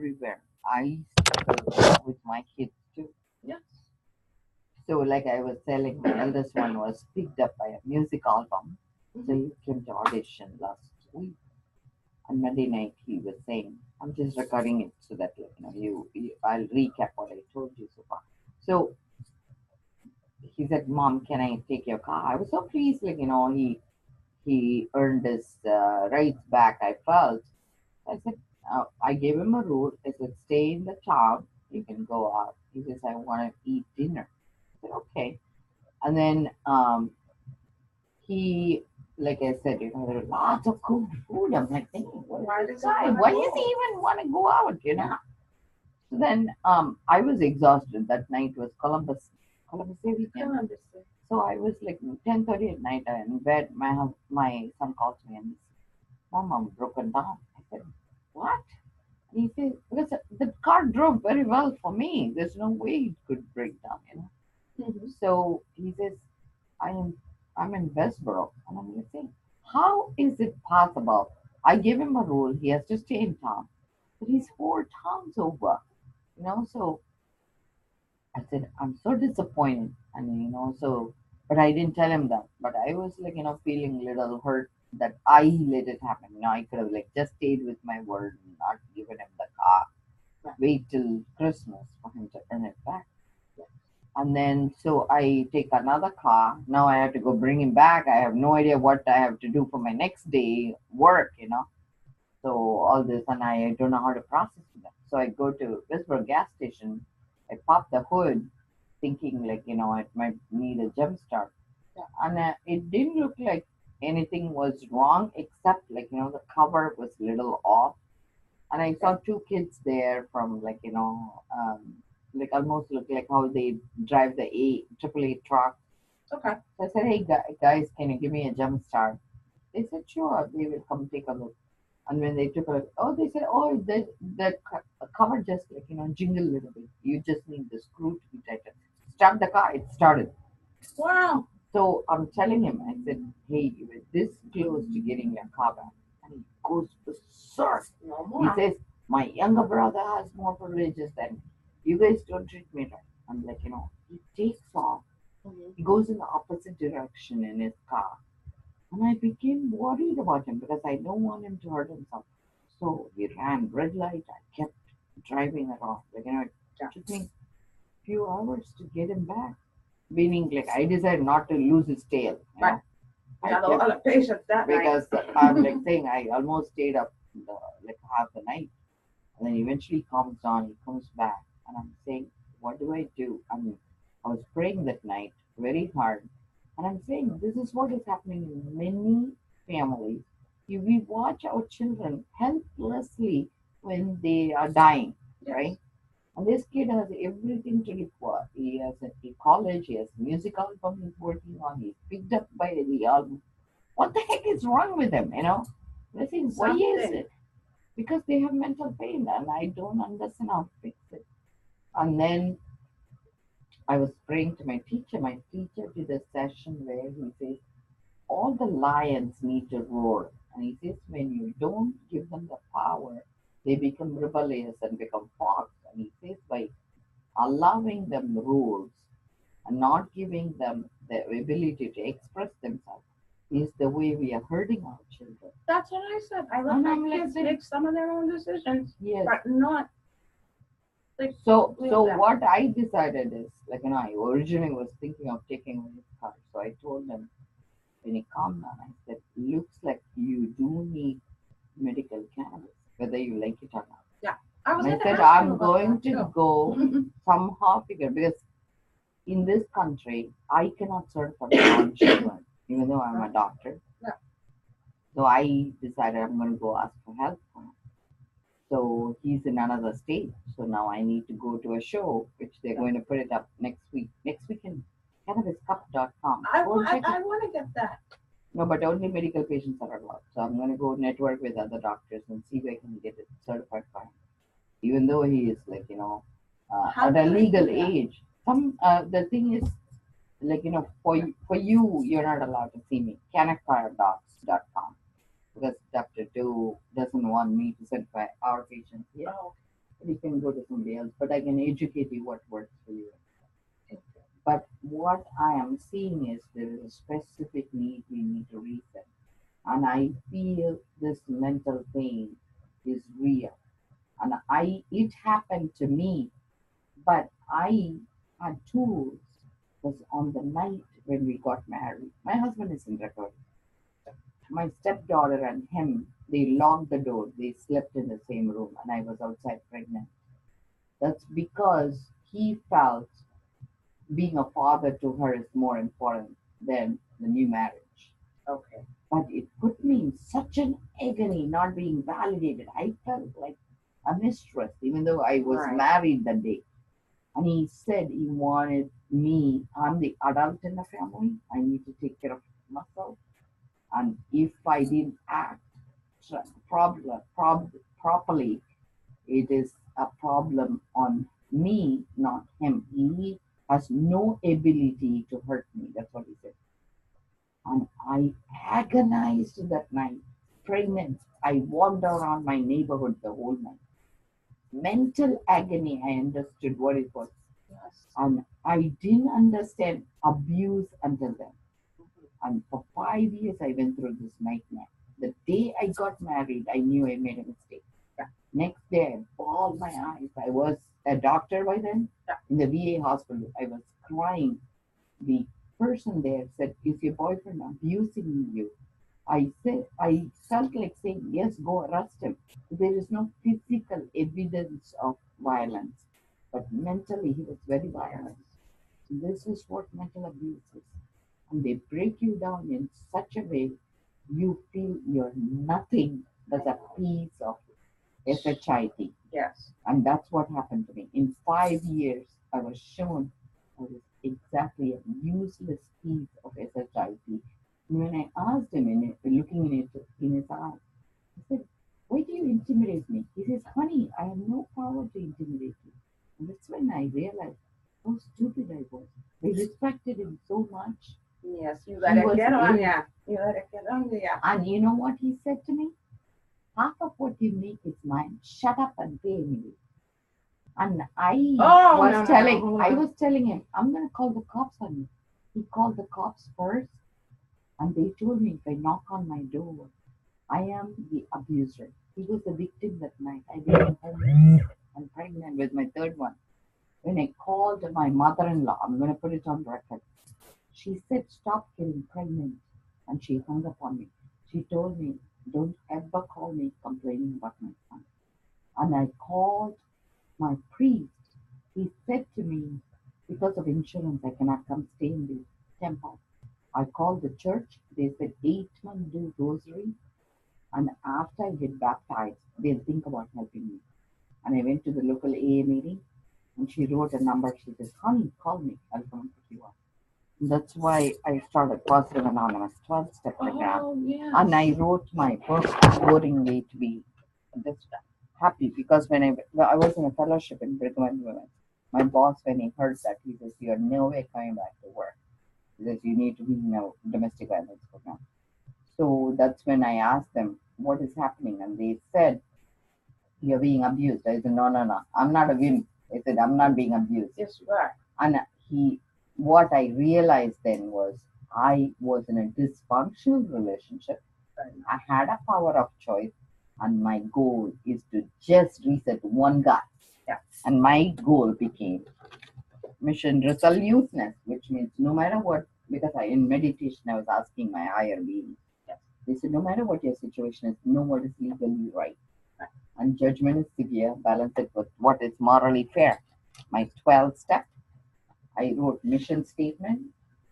everywhere. I struggle with my kids too. Yes. So, like I was telling, my eldest one was picked up by a music album. So he came to audition last week. On Monday night, he was saying, "I'm just recording it so that I'll recap what I told you so far." So he said, "Mom, can I take your car?" I was so pleased, he earned his rights back. I felt. I said, I gave him a rule. I said, "Stay in the town. You can go out." He says, "I want to eat dinner." I said, "Okay." And then he, like I said, there are lots of good food. I'm like thinking, Why does why does he even want to go out? So then I was exhausted. That night was Columbus Day weekend. Columbus Day. So I was like 10:30 at night in bed. My son calls me and he says, "Mom, I'm broken down." I said, "What?" And he says, "Because the car drove very well for me. There's no way it could break down. So he says, I am I'm in Westboro." And I'm like saying, "How is it possible?" I gave him a rule, he has to stay in town. But he's 4 towns over. So I said, "I'm so disappointed." And but I didn't tell him that. But I was feeling a little hurt that I let it happen. I could have just stayed with my word and not given him the car. Wait till Christmas for him to earn it back. And then so I take another car. Now I have to go bring him back. I have no idea what I have to do for my next day work. So all this, and I don't know how to process them. So I go to Westboro gas station. I pop the hood, thinking it might need a jump start. And it didn't look like anything was wrong except the cover was a little off. And I saw 2 kids there from almost look like how they drive the AAA truck. Okay. So I said, "Hey guys, can you give me a jump start?" They said, "Sure." They will come take a look. And when they took a look, they said, "Oh, the cover just jingle a little bit. You just need the screw to be tightened." Start the car. It started. Wow. So I'm telling him, I said, "Hey, you were this close to getting your car back." And he goes berserk. No He more. says, "My younger brother has more privileges than you guys. Don't treat me right." I'm like, he takes off. He goes in the opposite direction in his car. And I became worried about him because I don't want him to hurt himself. So we ran red light. I kept driving around. It took me a few hours to get him back. Meaning, I decided not to lose his tail. Right. I Got a lot of patience that night. because I'm saying I almost stayed up half the night, and then eventually he calms down. He comes back, and I'm saying, "What do I do?" I was praying that night very hard, and I'm saying this is what is happening in many families. We watch our children helplessly when they are dying, right? And this kid has everything to look for. He has a college, he has music album he's working on, he's picked up by the album. What the heck is wrong with them? I think, why is it? Because they have mental pain and I don't understand how to fix it. And then I was praying to my teacher. My teacher did a session where he says, all the lions need to roar. And he says, when you don't give them the power, they become rebellious and become fox. And he says, by allowing them rules and not giving them the ability to express themselves is the way we are hurting our children. That's what I said. I let my kids make some of their own decisions, yes, but not. So what I decided is, I originally was thinking of taking away his car. So I told them, when he calmed down, I said, "Looks like you do need medical cannabis, whether you like it or not." Yeah. I said, "I'm going to go somehow figure, because in this country, I cannot certify non-children, even though I'm a doctor." Yeah. So I decided I'm going to go ask for help for him. So he's in another state. So now I need to go to a show, which they're going to put it up next week. Next weekend, cannabiscup.com. I want to get that. No, but only medical patients are allowed. So I'm going to go network with other doctors and see if I can get it certified for him. Even though he is at a legal age. The thing is, for you, you're not allowed to see me. Canacfiredocs.com, because Dr. Do doesn't want me to certify our patients here. Oh. You can go to somebody else, but I can educate you what works for you. But what I am seeing is there is a specific need we need to reset. And I feel this mental pain is real. And it happened to me, but I had tools because on the night when we got married, my husband is in recovery. My stepdaughter and him, they locked the door. They slept in the same room, and I was outside pregnant. That's because he felt being a father to her is more important than the new marriage. Okay. But it put me in such an agony not being validated. I felt like a mistress, even though I was Right. married that day. And he said he wanted me, I'm the adult in the family, I need to take care of myself. And if I didn't act properly, it is a problem on me, not him. He has no ability to hurt me. That's what he said. And I agonized that night, pregnant. I walked around my neighborhood the whole night. Mental agony, I understood what it was. Yes. And I didn't understand abuse until then. And for 5 years, I went through this nightmare. The day I got married, I knew I made a mistake. Yeah. Next day, I bawled my eyes. I was a doctor by then. Yeah. In the VA hospital. I was crying. The person there said, "Is your boyfriend abusing you?" I felt like saying, "Yes, go arrest him." There is no physical evidence of violence, but mentally he was very violent. This is what mental abuse is. And they break you down in such a way you feel you're nothing but a piece of shit. Yes. And that's what happened to me. In 5 years, I was shown I was exactly a useless piece of shit. And when I asked him, looking in his eyes, I said, "Why do you intimidate me?" He says, "Honey, I have no power to intimidate you." And that's when I realized how stupid I was. I respected him so much. Yes, you let it get on ya. You let it get on ya. And you know what he said to me? "Half of what you make is mine. Shut up and pay me." And I was telling him, "I'm gonna call the cops on you." He called the cops first, and they told me if I knock on my door, I am the abuser. He was the victim that night. I didn't home. I'm pregnant with my third one. When I called my mother-in-law, I'm gonna put it on record. She said, "Stop getting pregnant," and she hung up on me. She told me, "Don't ever call me complaining about my son." And I called my priest. He said to me, "Because of insurance, I cannot come stay in the temple." I called the church. They said 8 months do rosary, and after I get baptized, they'll think about helping me. And I went to the local AA meeting, and she wrote a number. She says, "Honey, call me. I'll come and pick you up." That's why I started Positive Anonymous 12-step program. Oh, yes. And I wrote my book, Boring Way to Be Just Happy, because when I was in a fellowship in Brigham and Women, my boss, when he heard that, he says, "You're no way coming back to work. He says, you need to be in a domestic violence program." So that's when I asked them, "What is happening?" And they said, "You're being abused." I said, "No, no, no. I'm not a wimp." I said, "I'm not being abused." Yes, you are. And what I realized then was I was in a dysfunctional relationship. I had a power of choice, and my goal is to just reset one guy. Yeah. And my goal became mission resoluteness, which means no matter what, because in meditation I was asking my higher being. Yes. They said, no matter what your situation is, know what is legally right. And judgment is severe, balance it with what is morally fair. My 12th step, I wrote mission statement.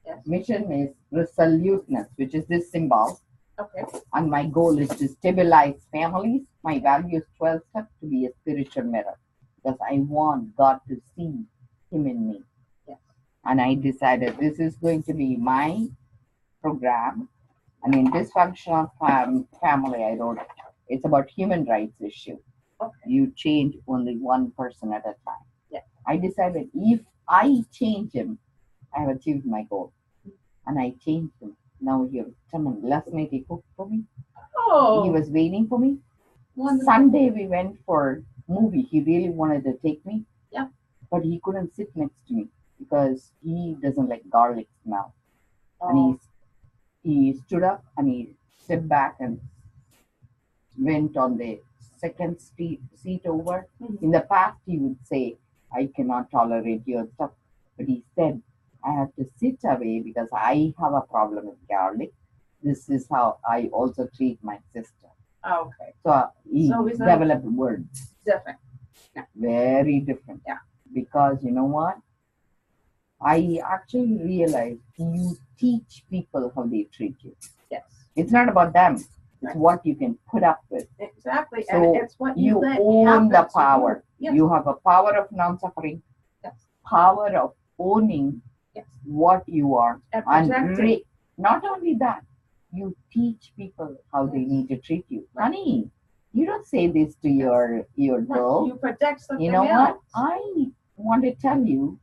Yes. Mission is resoluteness, which is this symbol. Okay. And my goal is to stabilize families. My value is 12 steps to be a spiritual mirror, because I want God to see Him in me. Yes. And I decided this is going to be my program. And in dysfunctional family, I wrote, it's about human rights issue. Okay. You change only one person at a time. Yeah. I decided if I change him, I have achieved my goal. And I changed him. Now here, someone last night he cooked for me. Oh. He was waiting for me. Wonderful. Sunday we went for movie. He really wanted to take me. Yeah. But he couldn't sit next to me because he doesn't like garlic smell. And Oh, he stood up and he stepped back and went on the second seat over. In the past, he would say, I cannot tolerate your stuff. But he said, I have to sit away because I have a problem with garlic. This is how I also treat my sister. okay. So he So he's developed words. different. Very different. Yeah. Because you know what? I actually realized you teach people how they treat you. Yes. It's not about them. It's Right. what you can put up with. Exactly. So and it's what you let own happen the to power. you. Yes. You have a power of non-suffering, Yes. power of owning Yes. what you are. And And protecting. not only that, you teach people how they need to treat you. Right. Honey, you don't say this to your girl. You protect something You know else. what? I want to tell you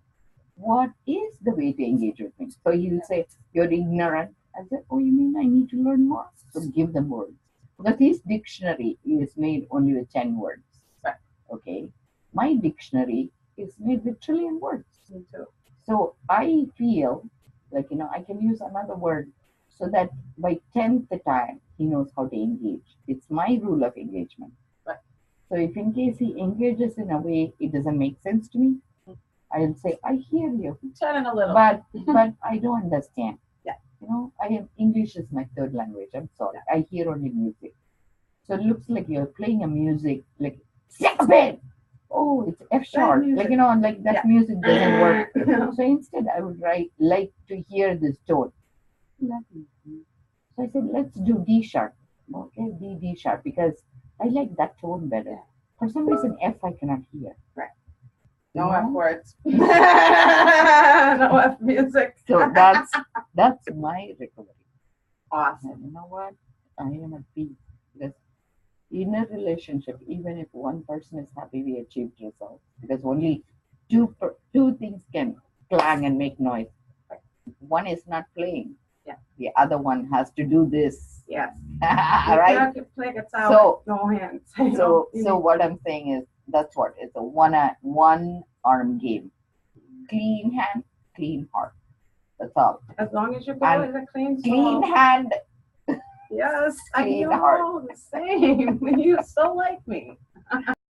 what is the way to engage with me. So he'll say, you're ignorant. I said, oh, you mean I need to learn more? So give them words. Because his dictionary is made only with 10 words. Right. Okay. My dictionary is made with trillion words. Me too. So I feel like, I can use another word so that by 10th time, he knows how to engage. It's my rule of engagement. Right. So if in case he engages in a way it doesn't make sense to me, I'll say, I hear you. Turn a little. But I don't understand. Yeah. English is my third language. I'm sorry. I hear only music. So it looks like you're playing a music like stop it. Oh, it's F sharp. Like that music doesn't work. So instead I would like to hear this tone. Lovely. So I said, let's do D sharp. Okay, D sharp because I like that tone better. For some reason F I cannot hear. Right. No F words. No F music. So that's my recovery. Awesome. And you know what? I am at peace because in a relationship, even if one person is happy, we achieved results because only two things can clang and make noise. One is not playing. Yeah. The other one has to do this. Yes. Right. You play guitar with no hands. So what I'm saying is that's what it's a one arm game. Clean hand, clean heart. That's all. As long as you go with a clean soul. Clean hand. Yes, Clean I know heart. the same. You so like me.